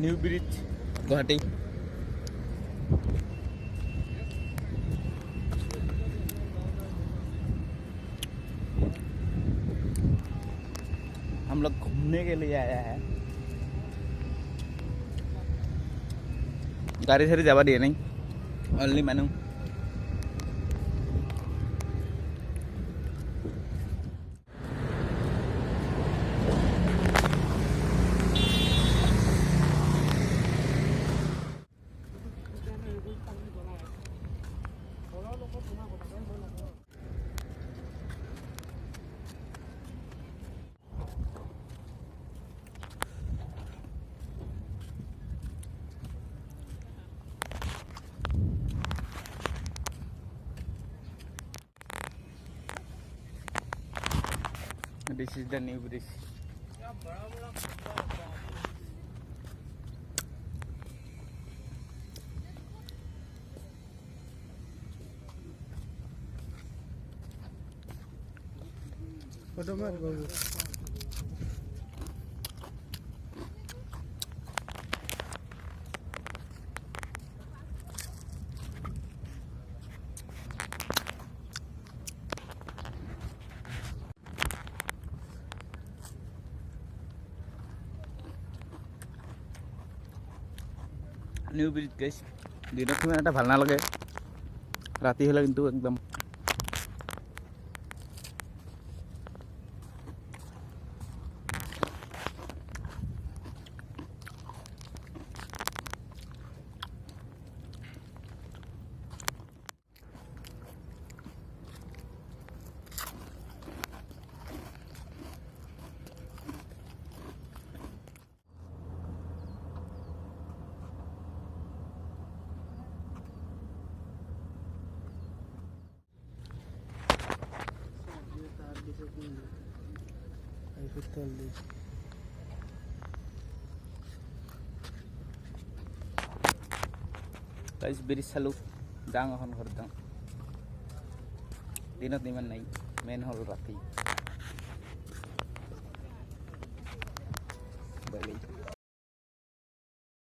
New bridge Guwahati हम लोग घूमने के लिए आया है गाड़ी सारी जावा दिए नहीं ओनली मैनू This is the new bridge. New bridge guys দিনত সিমান এটা ভাল নালাগে রাতি হলে কিন্তু একদম गाइस ब्रिज चालू जांग এখন ঘর যাওঁ দিনত ইমান নাই মেইন হল ৰাতি